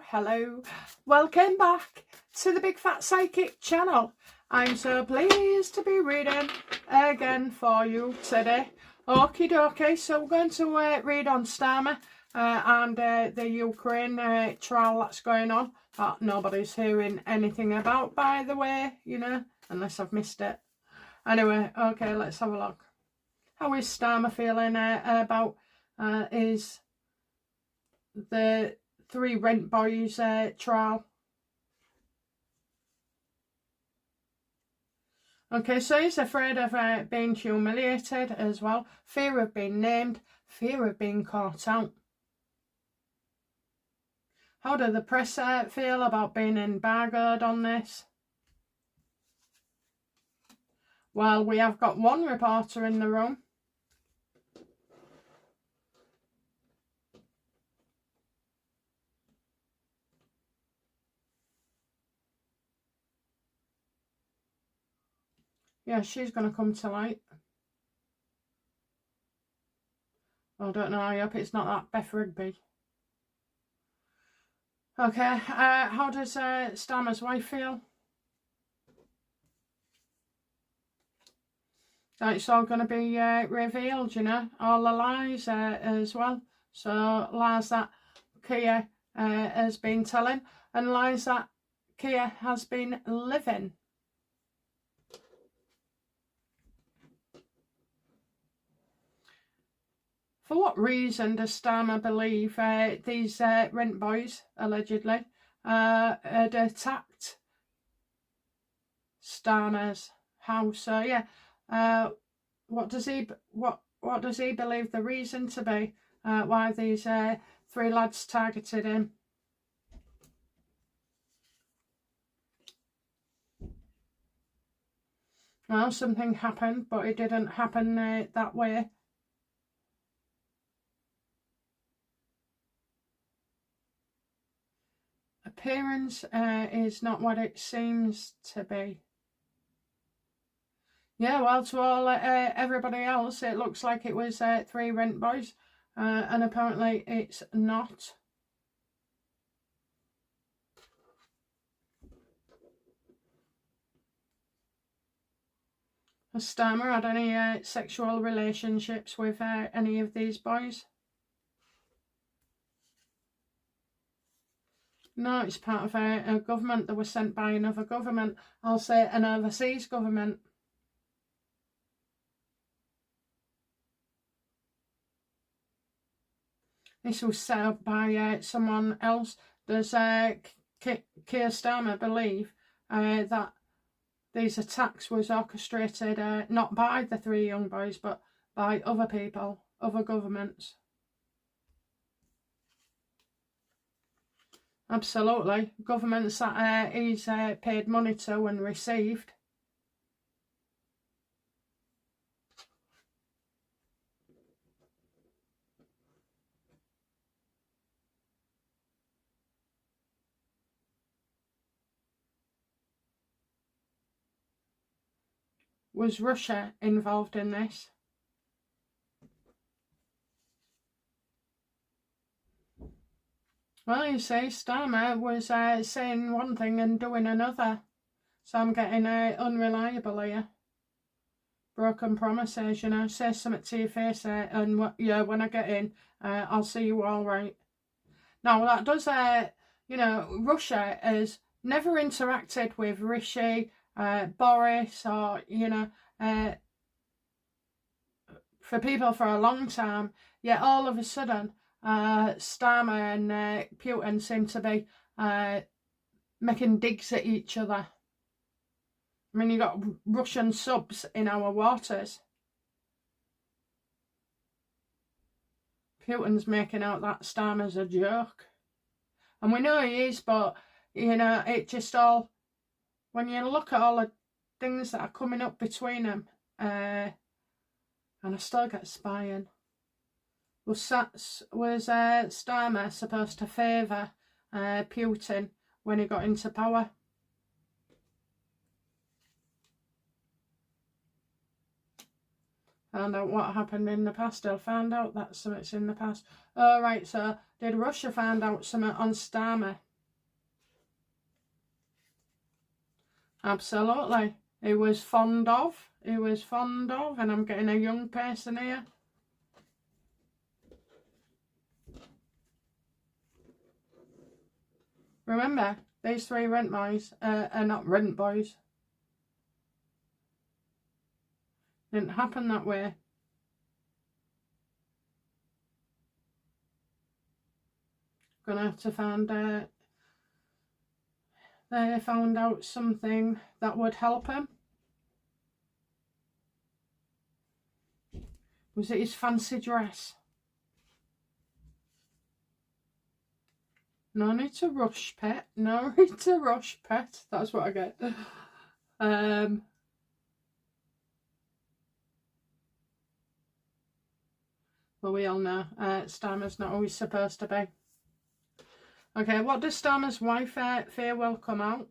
hello. Welcome back to the Big Fat Psychic channel. I'm so pleased to be reading again for you today. Okie dokie, so we're going to read on Starmer and the Ukraine trial that's going on. That nobody's hearing anything about, by the way, you know, unless I've missed it. Anyway, okay, let's have a look. How is Starmer feeling about is the 3 rent boys trial? Okay, so he's afraid of being humiliated as well. Fear of being named. Fear of being caught out. How do the press feel about being embargoed on this? Well, we have got one reporter in the room. Yeah, she's going to come to light. I don't know, I hope it's not that Beth Rigby. Okay, how does Starmer's wife feel? That it's all going to be revealed, you know, all the lies as well. So lies that Kia has been telling and lies that Kia has been living. For what reason does Starmer believe these rent boys, allegedly, had attacked Starmer's house? So yeah, what does he believe the reason to be why these 3 lads targeted him? Well, something happened, but it didn't happen that way. Appearance is not what it seems to be. Yeah, well, to all everybody else, it looks like it was 3 rent boys, and apparently it's not. Has Starmer had any sexual relationships with any of these boys? No, it's part of a government that was sent by another government. I'll say an overseas government. This was set up by someone else. Does Keir Starmer believe that these attacks was orchestrated not by the 3 young boys, but by other people, other governments? Absolutely. Governments that he's paid money to and received. Was Russia involved in this? Well, you see, Starmer was saying one thing and doing another. So I'm getting unreliable here. Broken promises, you know. Say something to your face and yeah, when I get in, I'll see you all right. Now, that does, you know, Russia has never interacted with Rishi, Boris, or, you know, for people for a long time. Yet all of a sudden, Starmer and Putin seem to be making digs at each other. I mean, you got Russian subs in our waters. Putin's making out that Starmer's a joke. And we know he is, but, you know, it just all... When you look at all the things that are coming up between them, and I still get spying. Was Starmer supposed to favour Putin when he got into power? Found out what happened in the past. They'll find out that something's in the past. Oh, right, so did Russia find out something on Starmer? Absolutely. He was fond of. He was fond of. And I'm getting a young person here. Remember, these three rent boys are not rent boys. Didn't happen that way. Gonna have to find out. They found out something that would help him. Was it his fancy dress? No need to rush, pet. No need to rush, pet. That's what I get. Well, we all know Starmer's not always supposed to be. Okay, what does Starmer's wife fear will come out?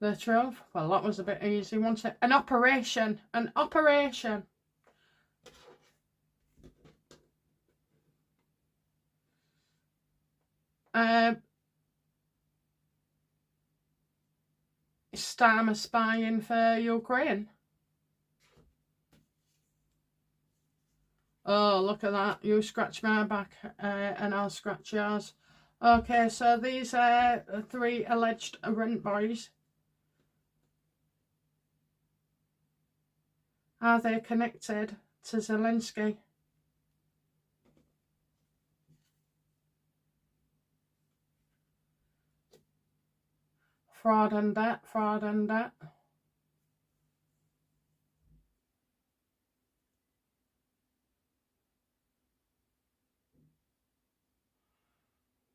The truth? Well, that was a bit easy, wasn't it? An operation. An operation. Is Starmer spying for Ukraine? Oh, look at that. You scratch my back and I'll scratch yours. Okay, so these are three alleged rent boys. Are they connected to Zelensky? Fraud and debt, fraud and debt.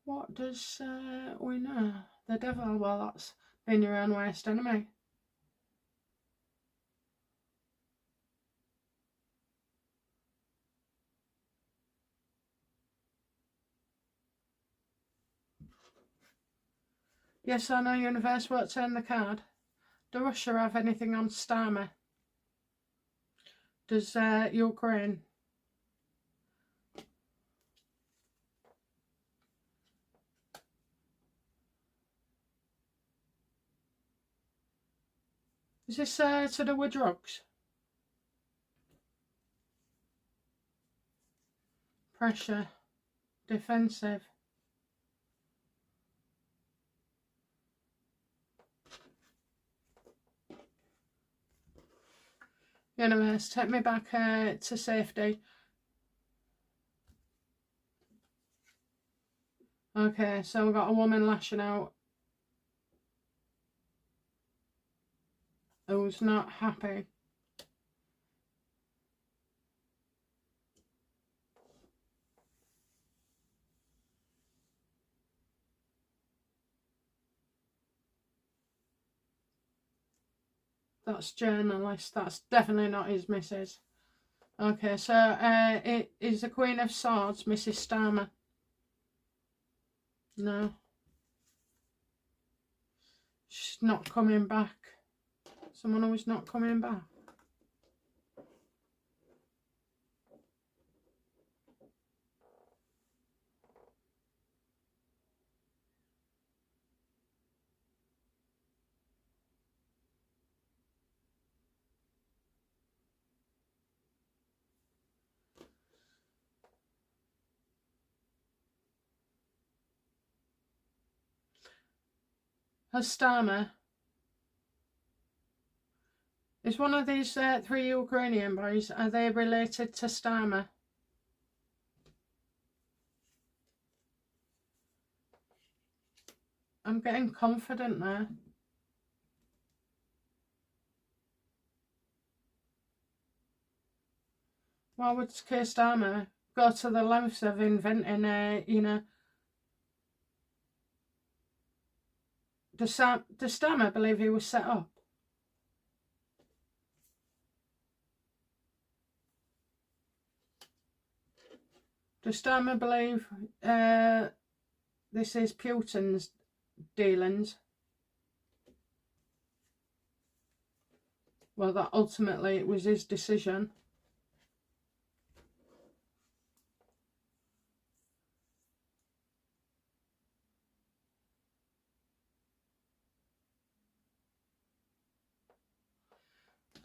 What does we know? The devil, well, that's been your own worst enemy. Yes or no, universe won't turn the card. Do Russia have anything on Starmer? Does Ukraine? Is this to do with drugs? Pressure. Defensive. Universe, take me back to safety. Okay, so we've got a woman lashing out who's not happy. That's journalist. That's definitely not his missus. Okay, so it is the Queen of Swords, Mrs. Starmer. No. She's not coming back. Someone who is not coming back. Has Starmer, is one of these three Ukrainian boys, are they related to Starmer? I'm getting confident there. Why would Keir Starmer go to the lengths of inventing a, you know, does Starmer believe he was set up? Does Starmer believe this is Putin's dealings? Well, that ultimately it was his decision.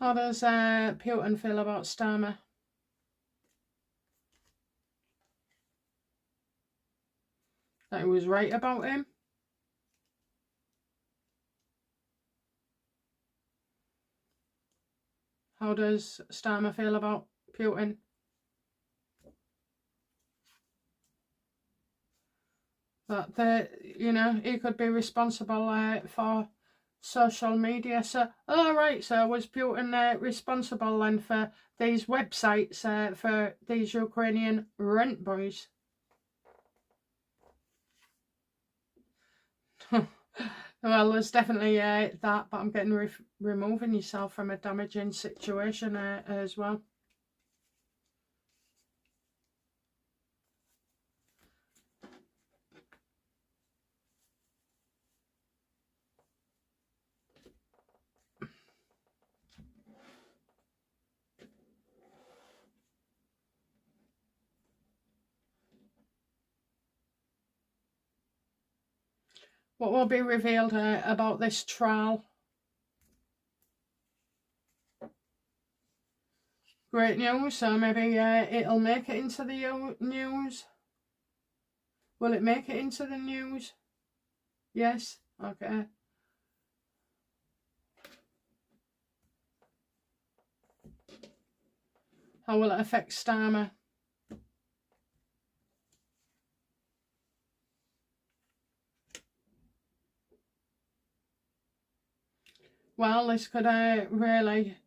How does Putin feel about Starmer? That he was right about him? How does Starmer feel about Putin? That you know, he could be responsible for social media. So, all right. So, was Putin responsible then for these websites for these Ukrainian rent boys? Well, there's definitely that, but I'm getting removing yourself from a damaging situation as well. What will be revealed about this trial? Great news, so maybe it'll make it into the news. Will it make it into the news? Yes? Okay. How will it affect Starmer? Well, this could really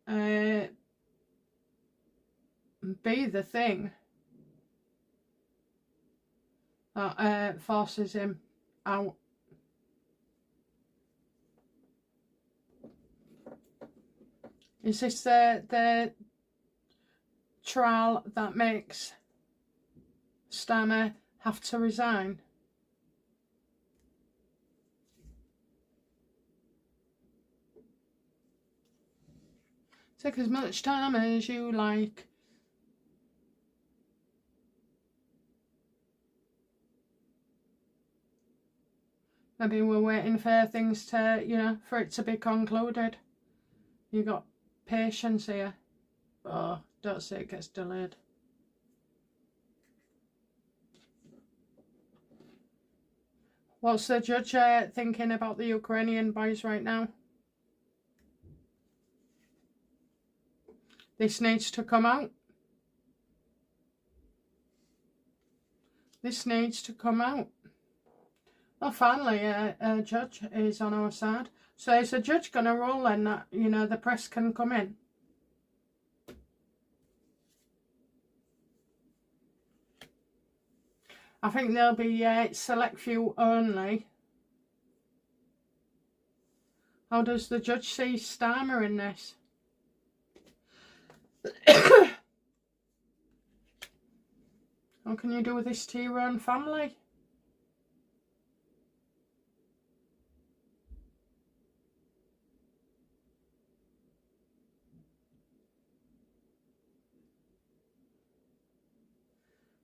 be the thing that forces him out. Is this the trial that makes Starmer have to resign? Take as much time as you like. Maybe we're waiting for things to, you know, for it to be concluded. You got patience here. Oh, don't say it gets delayed. What's the judge thinking about the Ukrainian boys right now? This needs to come out. This needs to come out. Well, finally, a judge is on our side. So is the judge going to rule then that, you know, the press can come in? I think there'll be select few only. How does the judge see Starmer in this? How can you do this to your own family?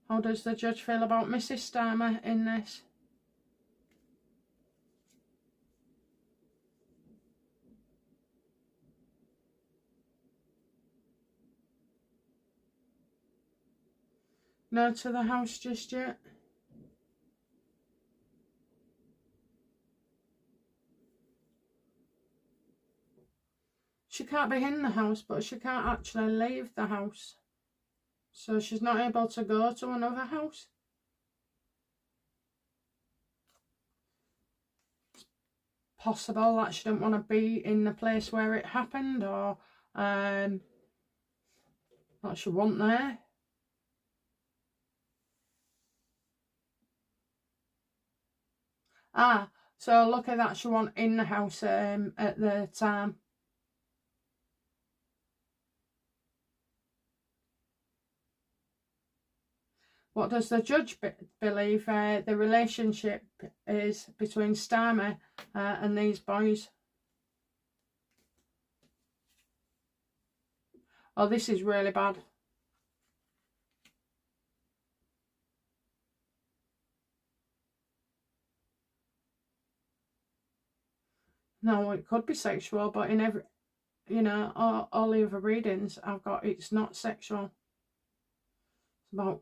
How does the judge feel about Mrs. Starmer in this? No to the house just yet? She can't be in the house, but she can't actually leave the house. So she's not able to go to another house. It's possible that she didn't want to be in the place where it happened, or that she wasn't there. Ah, so lucky that she wasn't in the house at the time. What does the judge believe the relationship is between Starmer and these boys? Oh, this is really bad. No, it could be sexual, but in you know, all the other readings I've got, it's not sexual. It's about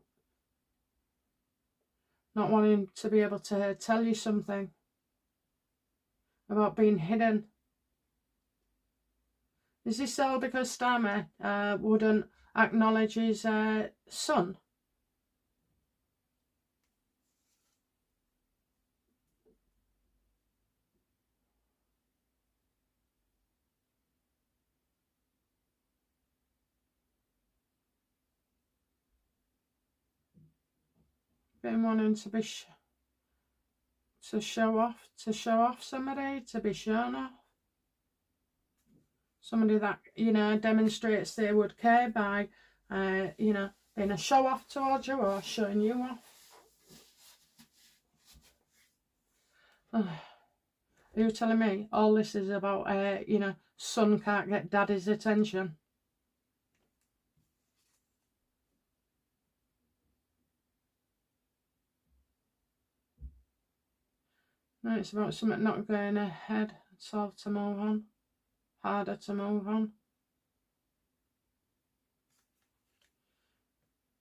not wanting to be able to tell you something, about being hidden. Is this all because Starmer wouldn't acknowledge his son? Been wanting to be to show off somebody, to be shown off. Somebody that, you know, demonstrates they would care by, you know, being a show off towards you or showing you off. Are you telling me all this is about, you know, son can't get daddy's attention? No, it's about something not going ahead. It's all to move on. Harder to move on.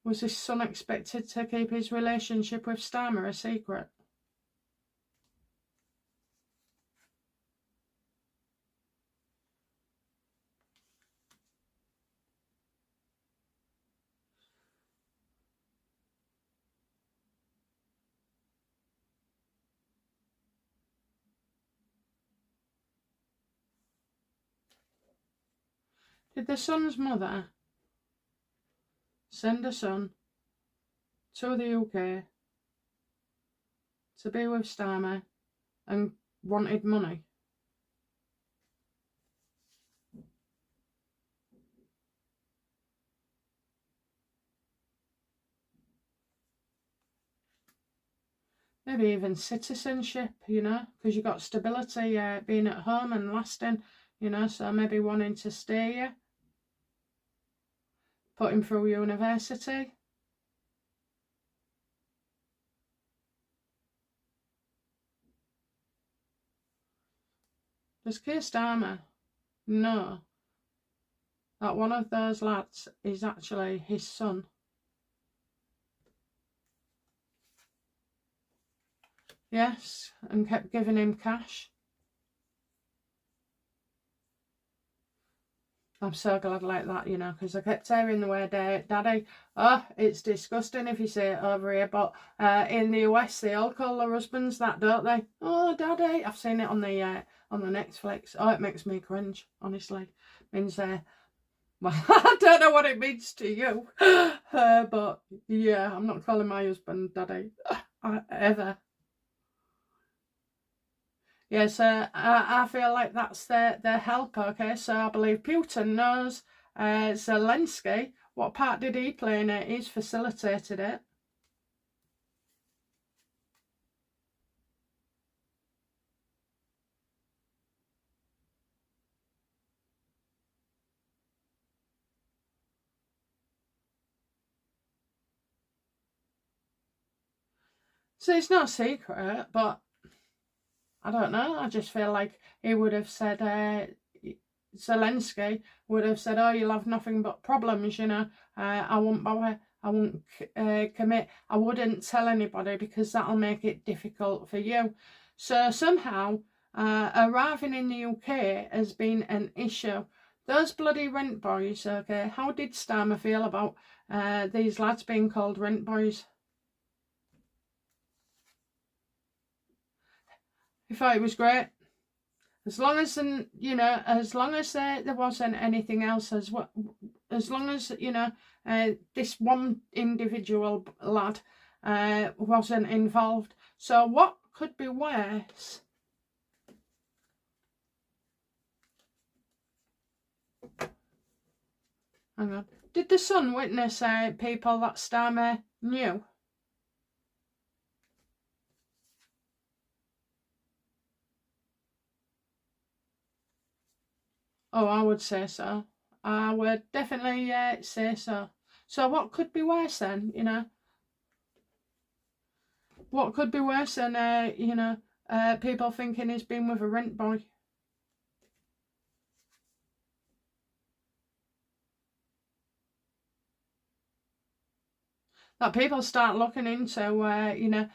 Was his son expected to keep his relationship with Starmer a secret? Did the son's mother send a son to the UK to be with Starmer and wanted money? Maybe even citizenship, you know, because you got stability being at home and lasting, you know, so maybe wanting to stay here, put him through university. Does Keir Starmer know that one of those lads is actually his son? Yes, and kept giving him cash. I'm so glad like that, you know, because I kept hearing the word daddy. Oh, it's disgusting if you say it over here, but in the US they all call their husbands that, don't they? Oh, daddy. I've seen it on the Netflix. Oh, it makes me cringe, honestly. It means well, I don't know what it means to you, but yeah, I'm not calling my husband daddy ever. Yes, I feel like that's their help, okay? So I believe Putin knows Zelensky. What part did he play in it? He's facilitated it. So it's not a secret, but I don't know. I just feel like he would have said, Zelensky would have said, oh, you'll have nothing but problems, you know. I won't bother. I won't commit. I wouldn't tell anybody because that'll make it difficult for you. So somehow arriving in the UK has been an issue. Those bloody rent boys, okay, how did Starmer feel about these lads being called rent boys? He thought it was great. As long as, you know, as long as there wasn't anything else, as long as, you know, this one individual lad wasn't involved. So what could be worse? Hang on. Did the son witness people that Starmer knew? Oh, I would say so. I would definitely say so. So what could be worse then, you know? What could be worse than, you know, people thinking he's been with a rent boy? that people start looking into, you know,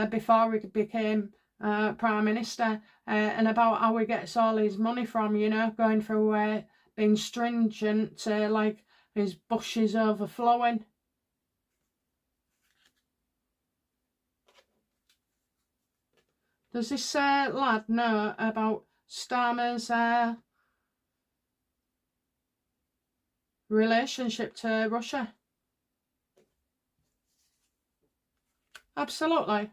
before he became Prime Minister, and about how he gets all his money from, you know, going through being stringent to, like, his bushes overflowing. Does this lad know about Starmer's relationship to Russia? Absolutely.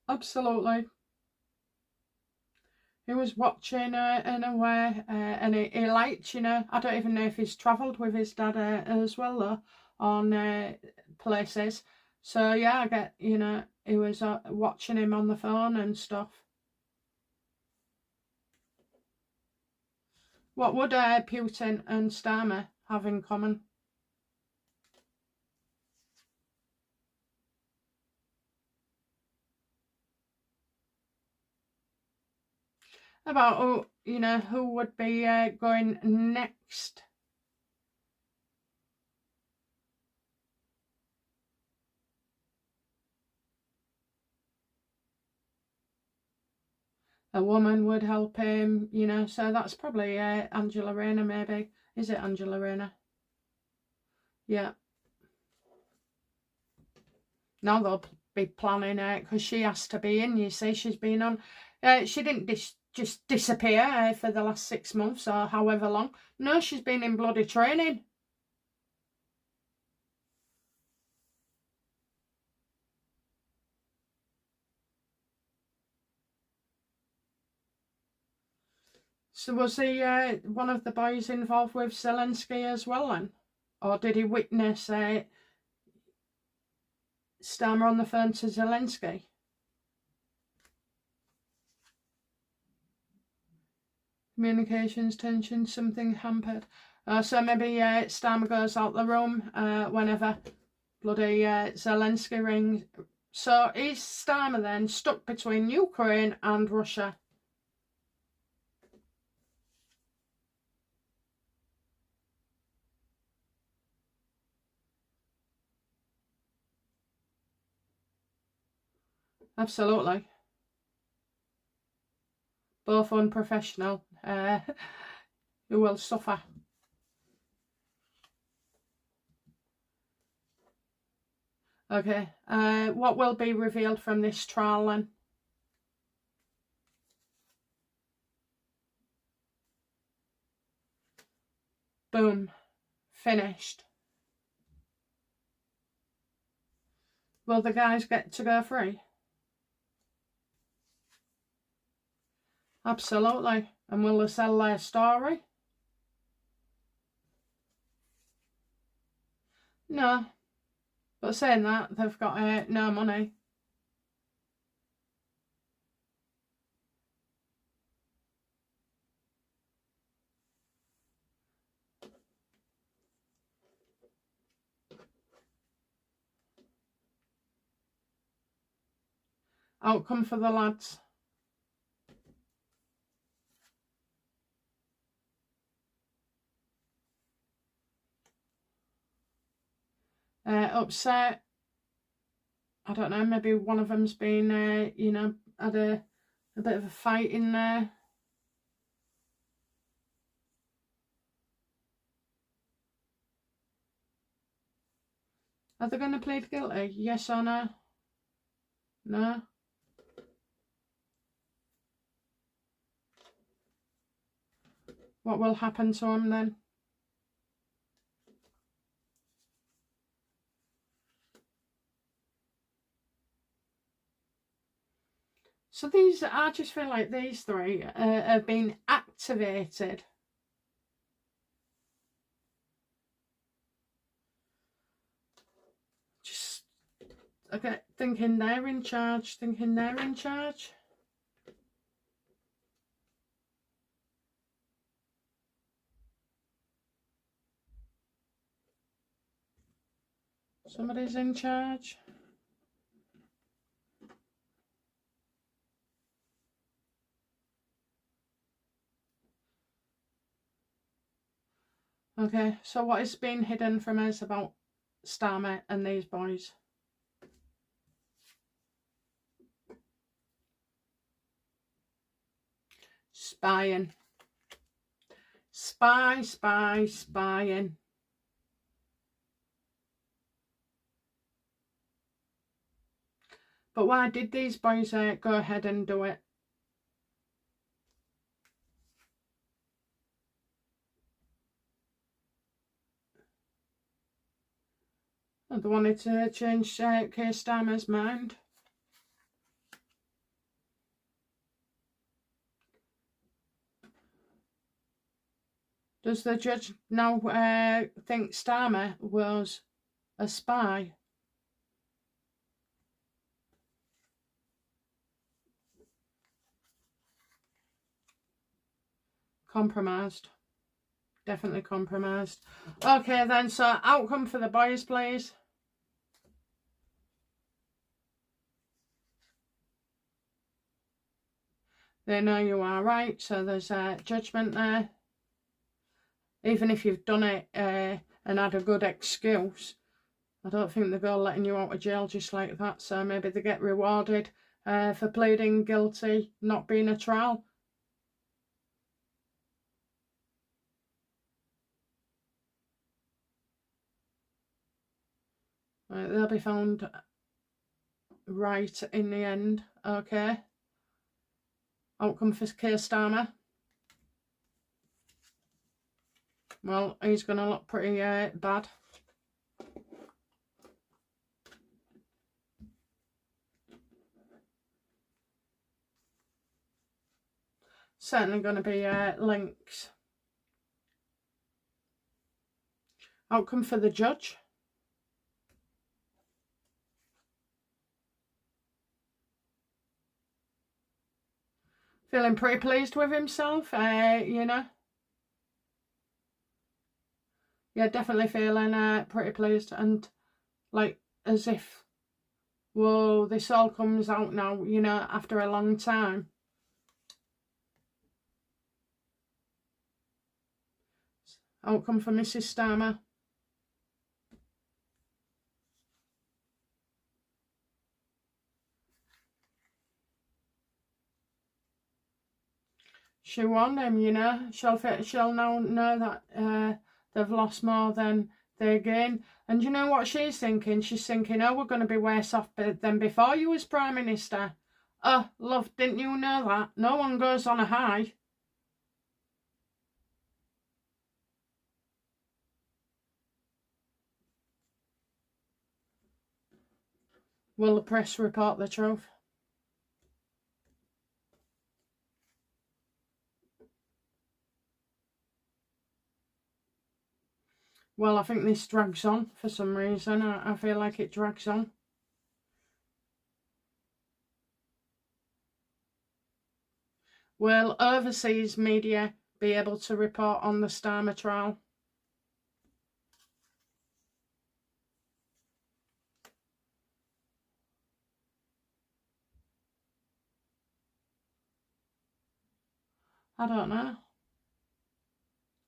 Absolutely. He was watching in a way, and he liked, you know, I don't even know if he's travelled with his dad as well, though, on places. So, yeah, I get, you know, he was watching him on the phone and stuff. What would Putin and Starmer have in common? About who, you know, who would be going next? A woman would help him, you know, so that's probably Angela Rayner, maybe. Is it Angela Rayner? Yeah. Now they'll be planning because she has to be in, you see. She's been on, she didn't just disappear for the last 6 months or however long. No, she's been in bloody training. So was he one of the boys involved with Zelensky as well then? Or did he witness Starmer on the phone to Zelensky? Communications tension, something hampered. So maybe Starmer goes out the room whenever bloody Zelensky rings. So is Starmer then stuck between Ukraine and Russia? Absolutely. Both unprofessional. Who will suffer. Okay. What will be revealed from this trial then? Boom. Finished. Will the guys get to go free? Absolutely. And will they sell their story? No. But saying that, they've got no money. Outcome for the lads. Upset. I don't know, maybe one of them's been, you know, had a bit of a fight in there. Are they going to plead guilty? Yes or no? No? What will happen to them then? So these, I just feel like these three have been activated. Just, okay, thinking they're in charge, thinking they're in charge. Somebody's in charge. Okay, so what is being hidden from us about Starmer and these boys? Spying. Spying. But why did these boys go ahead and do it? They wanted to change Keir Starmer's mind. Does the judge now think Starmer was a spy? Compromised. Definitely compromised. Okay then, so outcome for the boys, please. They know you are right, so there's a judgment there. Even if you've done it and had a good excuse, I don't think they're going letting you out of jail just like that. So maybe they get rewarded for pleading guilty, not being a trial. Right, they'll be found right in the end. Okay. Outcome for Keir Starmer. Well, he's going to look pretty bad. Certainly going to be links. Outcome for the judge. Feeling pretty pleased with himself, you know. Yeah, definitely feeling pretty pleased and like as if, whoa, this all comes out now, you know, after a long time. Outcome for Mrs. Starmer. She won him, you know. She'll now know that they've lost more than they gain. And you know what she's thinking? She's thinking, oh, we're going to be worse off than before you was Prime Minister. Oh, love, didn't you know that? No one goes on a high. Will the press report the truth? Well, I think this drags on for some reason. I feel like it drags on. Will overseas media be able to report on the Starmer trial? I don't know.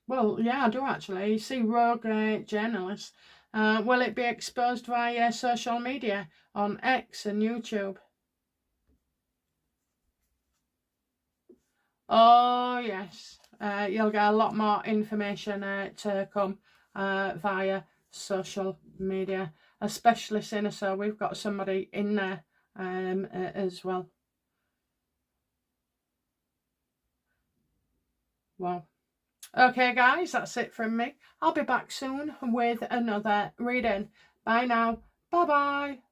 Well, yeah, I do actually. You see rogue journalists. Will it be exposed via social media on X and YouTube? Oh, yes. You'll get a lot more information to come via social media, especially since so we've got somebody in there as well. Wow. Okay, guys, that's it from me. I'll be back soon with another reading. Bye now. Bye-bye.